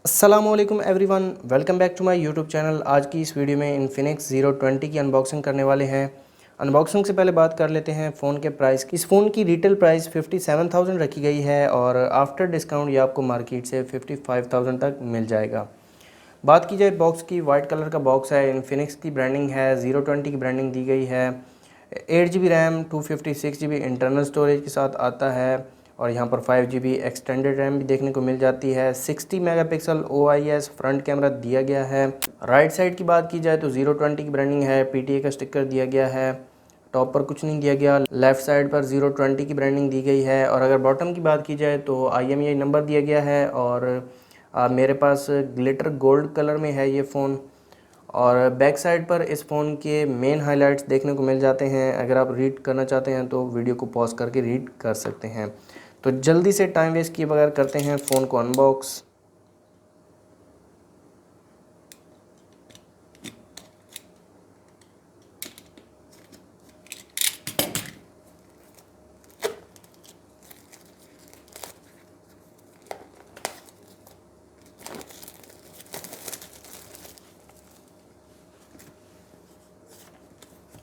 अस्सलामुअलैकुम everyone, welcome back to my YouTube channel. आज की इस वीडियो में इन्फिनिक्स ज़ीरो 20 की अनबॉक्सिंग करने वाले हैं। अनबॉक्सिंग से पहले बात कर लेते हैं फ़ोन के प्राइस की। इस फ़ोन की रिटेल प्राइस 57,000 रखी गई है और आफ्टर डिस्काउंट ये आपको मार्केट से 55,000 तक मिल जाएगा। बात की जाए बॉक्स की, वाइट कलर का बॉक्स है, इन्फिनिक्स की ब्रांडिंग है, ज़ीरो 20 की ब्रांडिंग दी गई है। 8 GB RAM, 256 GB internal storage के साथ आता है और यहाँ पर 5 GB एक्सटेंडेड रैम भी देखने को मिल जाती है। 60 मेगापिक्सल OIS फ्रंट कैमरा दिया गया है। राइट साइड की बात की जाए तो ज़ीरो 20 की ब्रांडिंग है, PTA का स्टिकर दिया गया है, टॉप पर कुछ नहीं दिया गया। लेफ्ट साइड पर ज़ीरो 20 की ब्रांडिंग दी गई है और अगर बॉटम की बात की जाए तो IMEI नंबर दिया गया है और मेरे पास ग्लिटर गोल्ड कलर में है ये फ़ोन। और बैक साइड पर इस फ़ोन के मेन हाइलाइट्स देखने को मिल जाते हैं। अगर आप रीड करना चाहते हैं तो वीडियो को पॉज करके रीड कर सकते हैं। तो जल्दी से टाइम वेस्ट किए बगैर करते हैं फ़ोन को अनबॉक्स।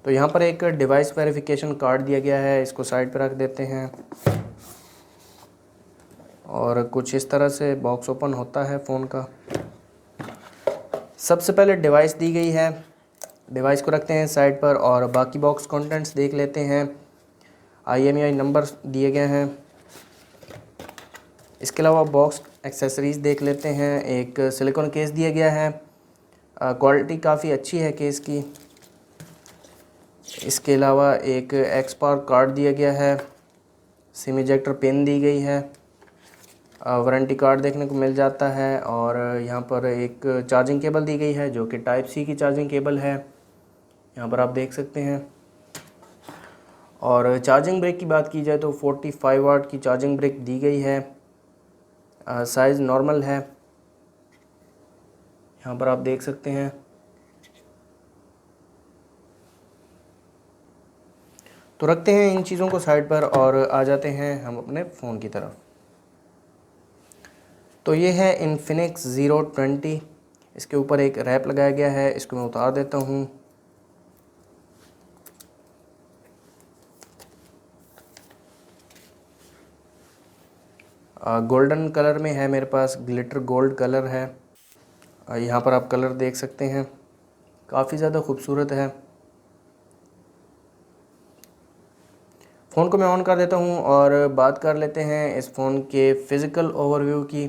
तो यहाँ पर एक डिवाइस वेरिफिकेशन कार्ड दिया गया है, इसको साइड पर रख देते हैं और कुछ इस तरह से बॉक्स ओपन होता है फ़ोन का। सबसे पहले डिवाइस दी गई है, डिवाइस को रखते हैं साइड पर और बाकी बॉक्स कंटेंट्स देख लेते हैं। IMEI नंबर दिए गए हैं। इसके अलावा बॉक्स एक्सेसरीज़ देख लेते हैं। एक सिलिकॉन केस दिया गया है, क्वालिटी काफ़ी अच्छी है केस की। इसके अलावा एक एक्सपायर कार्ड दिया गया है, सिम इजेक्टर पिन दी गई है, वारंटी कार्ड देखने को मिल जाता है और यहाँ पर एक चार्जिंग केबल दी गई है जो कि टाइप सी की चार्जिंग केबल है, यहाँ पर आप देख सकते हैं। और चार्जिंग ब्रेक की बात की जाए तो 45 वाट की चार्जिंग ब्रेक दी गई है। साइज़ नॉर्मल है, यहाँ पर आप देख सकते हैं। तो रखते हैं इन चीज़ों को साइड पर और आ जाते हैं हम अपने फ़ोन की तरफ। तो ये है इन्फिनिक्स ज़ीरो 20। इसके ऊपर एक रैप लगाया गया है, इसको मैं उतार देता हूँ। गोल्डन कलर में है, मेरे पास ग्लिटर गोल्ड कलर है। यहाँ पर आप कलर देख सकते हैं, काफ़ी ज़्यादा खूबसूरत है। फ़ोन को मैं ऑन कर देता हूँ और बात कर लेते हैं इस फ़ोन के फ़िज़िकल ओवरव्यू की।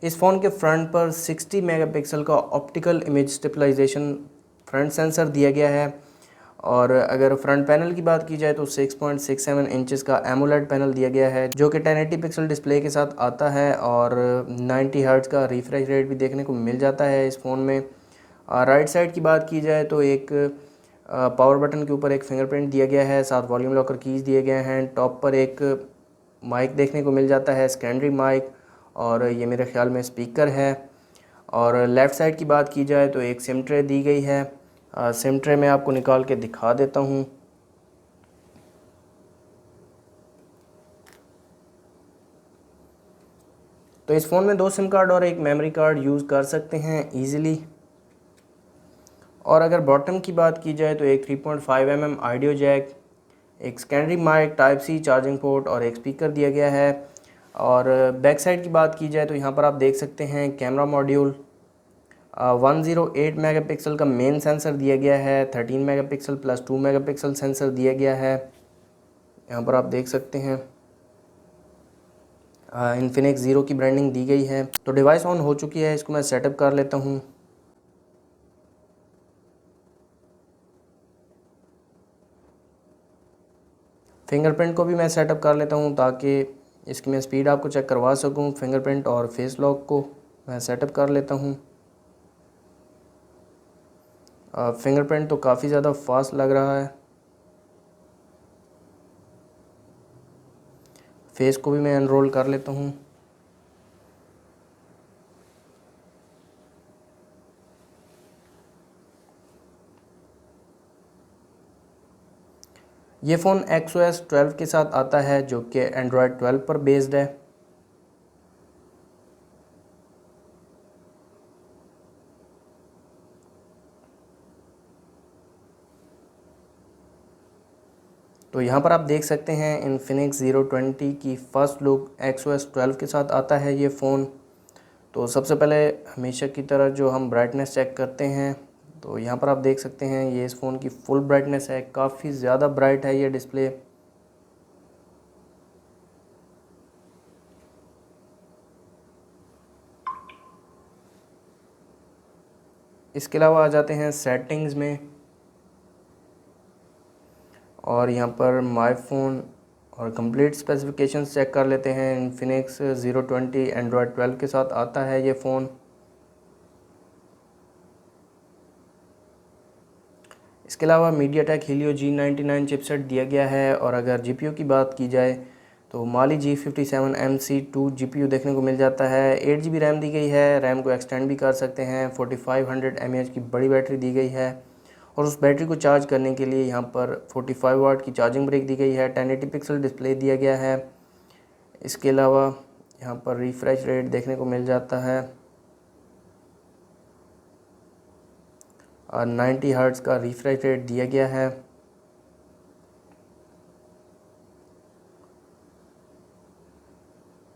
इस फ़ोन के फ्रंट पर 60 मेगापिक्सल का optical image stabilisation front sensor दिया गया है और अगर फ्रंट पैनल की बात की जाए तो 6.67 इंचेस का एमोलेड पैनल दिया गया है जो कि 1080 पिक्सल डिस्प्ले के साथ आता है और 90 हर्ट्ज़ का रिफ्रेश रेट भी देखने को मिल जाता है इस फ़ोन में। राइट साइड की बात की जाए तो एक पावर बटन के ऊपर एक फिंगरप्रिंट दिया गया है, साथ वॉल्यूम लॉकर कीज़ दिए गए हैं। टॉप पर एक माइक देखने को मिल जाता है, सेकेंडरी माइक, और ये मेरे ख्याल में स्पीकर है। और लेफ़्ट साइड की बात की जाए तो एक सिम ट्रे दी गई है। सिम ट्रे मैं आपको निकाल के दिखा देता हूँ। तो इस फ़ोन में 2 सिम कार्ड और एक मेमोरी कार्ड यूज़ कर सकते हैं ईज़िली। और अगर बॉटम की बात की जाए तो एक 3.5 mm ऑडियो जैक, एक secondary mic, type C charging port और एक स्पीकर दिया गया है। और बैक साइड की बात की जाए तो यहाँ पर आप देख सकते हैं कैमरा मॉड्यूल, 108 मेगापिक्सल का मेन सेंसर दिया गया है, 13 मेगापिक्सल प्लस 2 मेगापिक्सल सेंसर दिया गया है, यहाँ पर आप देख सकते हैं। इन्फिनिक्स ज़ीरो की ब्रांडिंग दी गई है। तो डिवाइस ऑन हो चुकी है, इसको मैं सेटअप कर लेता हूँ। फिंगरप्रिंट को भी मैं सेटअप कर लेता हूँ ताकि इसकी मैं स्पीड आपको चेक करवा सकूँ। फिंगरप्रिंट और फेस लॉक को मैं सेटअप कर लेता हूँ। फिंगरप्रिंट तो काफ़ी ज़्यादा फास्ट लग रहा है। फेस को भी मैं एनरोल कर लेता हूँ। ये फ़ोन XOS 12 के साथ आता है जो कि एंड्रॉयड 12 पर बेस्ड है। तो यहाँ पर आप देख सकते हैं इन्फिनिक्स ज़ीरो 20 की फ़र्स्ट लुक XOS 12 के साथ आता है ये फ़ोन। तो सबसे पहले हमेशा की तरह जो हम ब्राइटनेस चेक करते हैं, तो यहाँ पर आप देख सकते हैं ये इस फ़ोन की फुल ब्राइटनेस है, काफ़ी ज़्यादा ब्राइट है ये डिस्प्ले। इसके अलावा आ जाते हैं सेटिंग्स में, और यहाँ पर माय फ़ोन और कंप्लीट स्पेसिफिकेशंस चेक कर लेते हैं। इन्फिनिक्स ज़ीरो 20 एंड्रॉयड 12 के साथ आता है ये फ़ोन। इसके अलावा मीडियाटेक हीलियो G99 चिपसेट दिया गया है, और अगर जीपीयू की बात की जाए तो माली G57MC2 जीपीयू देखने को मिल जाता है। 8 GB रैम दी गई है, रैम को एक्सटेंड भी कर सकते हैं। 4500 mAh की बड़ी बैटरी दी गई है, और उस बैटरी को चार्ज करने के लिए यहाँ पर 45 वाट की चार्जिंग ब्रेक दी गई है। 1080 पिक्सल डिस्प्ले दिया गया है। इसके अलावा यहाँ पर रिफ्रेश रेट देखने को मिल जाता है, और 90 हर्ट्ज़ का रिफ्रेश रेट दिया गया है।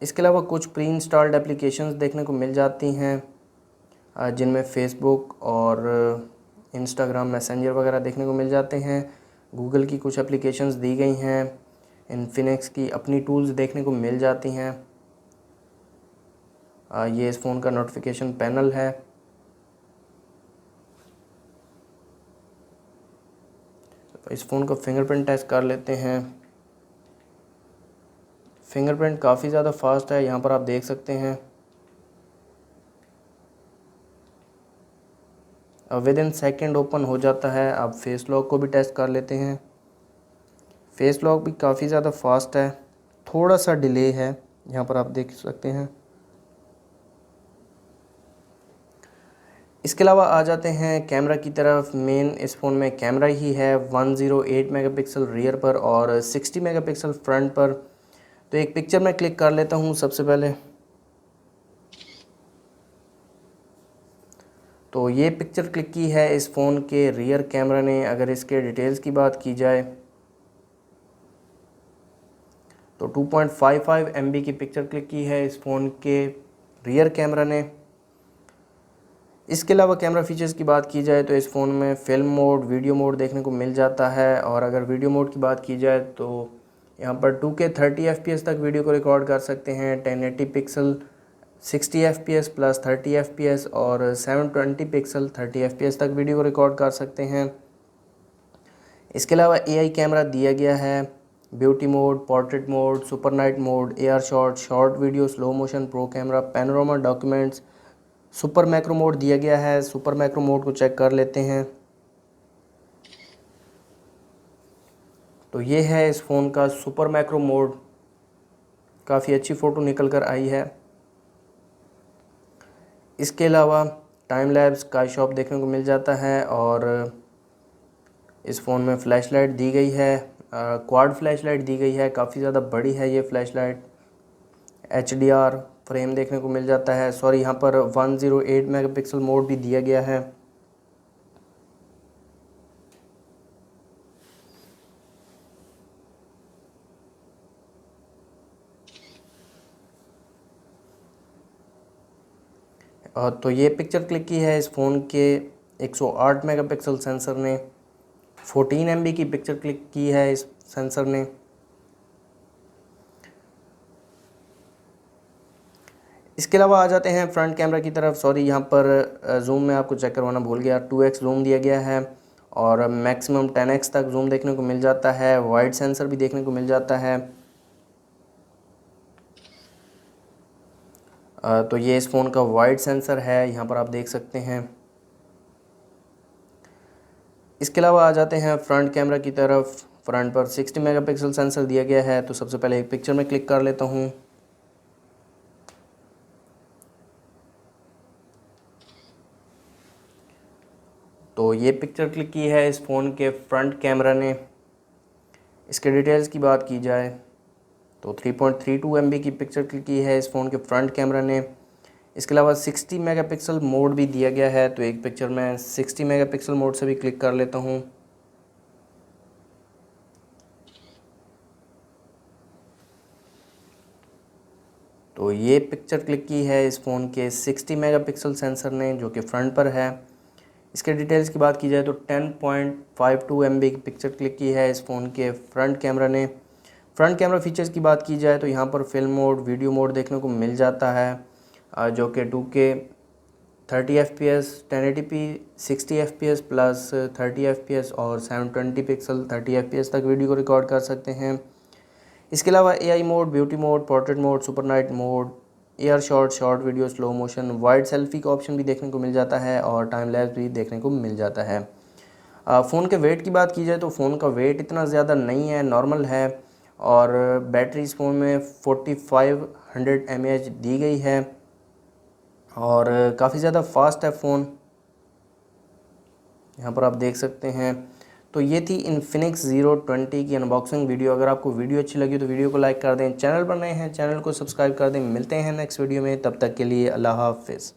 इसके अलावा कुछ प्री इंस्टॉल्ड एप्लीकेशंस देखने को मिल जाती हैं, जिनमें फेसबुक और इंस्टाग्राम मैसेंजर वगैरह देखने को मिल जाते हैं। गूगल की कुछ एप्लीकेशंस दी गई हैं। इन्फिनिक्स की अपनी टूल्स देखने को मिल जाती हैं। ये इस फ़ोन का नोटिफिकेशन पैनल है। तो इस फ़ोन का फिंगरप्रिंट टेस्ट कर लेते हैं। फिंगरप्रिंट काफ़ी ज़्यादा फास्ट है, यहाँ पर आप देख सकते हैं। विद इन सेकेंड ओपन हो जाता है। अब फेस लॉक को भी टेस्ट कर लेते हैं। फेस लॉक भी काफ़ी ज़्यादा फास्ट है, थोड़ा सा डिले है, यहाँ पर आप देख सकते हैं। इसके अलावा आ जाते हैं कैमरा की तरफ। मेन इस फ़ोन में कैमरा ही है, 108 मेगापिक्सल रियर पर और 60 मेगापिक्सल फ्रंट पर। तो एक पिक्चर मैं क्लिक कर लेता हूँ सबसे पहले। तो ये पिक्चर क्लिक की है इस फ़ोन के रियर कैमरा ने। अगर इसके डिटेल्स की बात की जाए तो 2.55 MB की पिक्चर क्लिक की है इस फ़ोन के रियर कैमरा ने। इसके अलावा कैमरा फीचर्स की बात की जाए तो इस फ़ोन में फ़िल्म मोड, वीडियो मोड देखने को मिल जाता है। और अगर वीडियो मोड की बात की जाए तो यहाँ पर 2K 30 FPS तक वीडियो को रिकॉर्ड कर सकते हैं। 1080 पिक्सल 60 FPS प्लस 30 FPS और 720 पिक्सल 30 FPS तक वीडियो को रिकॉर्ड कर सकते हैं। इसके अलावा AI कैमरा दिया गया है। Beauty mode, portrait mode, super night mode, AR shot, short video, slow motion, pro camera, panorama, documents, super macro mode दिया गया है। सुपर मैक्रो मोड को चेक कर लेते हैं। तो ये है इस फ़ोन का सुपर मैक्रो मोड, काफ़ी अच्छी फ़ोटो निकल कर आई है। इसके अलावा टाइम लैप्स स्काई शॉप देखने को मिल जाता है, और इस फ़ोन में फ़्लैश लाइट दी गई है, क्वाड फ्लैश लाइट दी गई है, काफ़ी ज़्यादा बड़ी है ये फ़्लैश लाइट। HDR फ्रेम देखने को मिल जाता है। सॉरी, यहाँ पर 108 मेगापिक्सल मोड भी दिया गया है। तो ये पिक्चर क्लिक की है इस फ़ोन के 108 मेगापिक्सल सेंसर ने। 14 MB की पिक्चर क्लिक की है इस सेंसर ने। इसके अलावा आ जाते हैं फ्रंट कैमरा की तरफ। सॉरी, यहाँ पर जूम में आपको चेक करवाना भूल गया। 2x जूम दिया गया है, और मैक्सिमम 10x तक जूम देखने को मिल जाता है। वाइड सेंसर भी देखने को मिल जाता है। तो ये इस फ़ोन का वाइड सेंसर है, यहाँ पर आप देख सकते हैं। इसके अलावा आ जाते हैं फ्रंट कैमरा की तरफ। फ्रंट पर 60 मेगापिक्सल सेंसर दिया गया है। तो सबसे पहले एक पिक्चर में क्लिक कर लेता हूँ। तो ये पिक्चर क्लिक की है इस फ़ोन के फ्रंट कैमरा ने। इसके डिटेल्स की बात की जाए तो 3.32 MB की पिक्चर क्लिक की है इस फ़ोन के फ्रंट कैमरा ने। इसके अलावा 60 मेगापिक्सल मोड भी दिया गया है। तो एक पिक्चर में 60 मेगापिक्सल मोड से भी क्लिक कर लेता हूँ। ये पिक्चर क्लिक की है इस फ़ोन के 60 मेगापिक्सल सेंसर ने, जो कि फ्रंट पर है। इसके डिटेल्स की बात की जाए तो 10.52 MB की पिक्चर क्लिक की है इस फ़ोन के फ्रंट कैमरा ने। फ्रंट कैमरा फीचर्स की बात की जाए तो यहाँ पर फिल्म मोड, वीडियो मोड देखने को मिल जाता है, जो कि 2K 30 FPS 1080p 60 FPS plus 30 FPS और 720 पिक्सल 30 FPS तक वीडियो को रिकॉर्ड कर सकते हैं। इसके अलावा AI mode, beauty mode, portrait mode, super night mode, air shot, short video, slow motion, wide selfie का ऑप्शन भी देखने को मिल जाता है और टाइम लैप्स भी देखने को मिल जाता है। फ़ोन के वेट की बात की जाए तो फ़ोन का वेट इतना ज़्यादा नहीं है, नॉर्मल है। और बैटरी इस फ़ोन में 4500 mAh दी गई है और काफ़ी ज़्यादा फास्ट है फ़ोन, यहाँ पर आप देख सकते हैं। तो ये थी इन्फिनिक्स Zero 20 की अनबॉक्सिंग वीडियो। अगर आपको वीडियो अच्छी लगी तो वीडियो को लाइक कर दें, चैनल पर नए हैं चैनल को सब्सक्राइब कर दें। मिलते हैं नेक्स्ट वीडियो में, तब तक के लिए अल्लाह हाफ़िज़।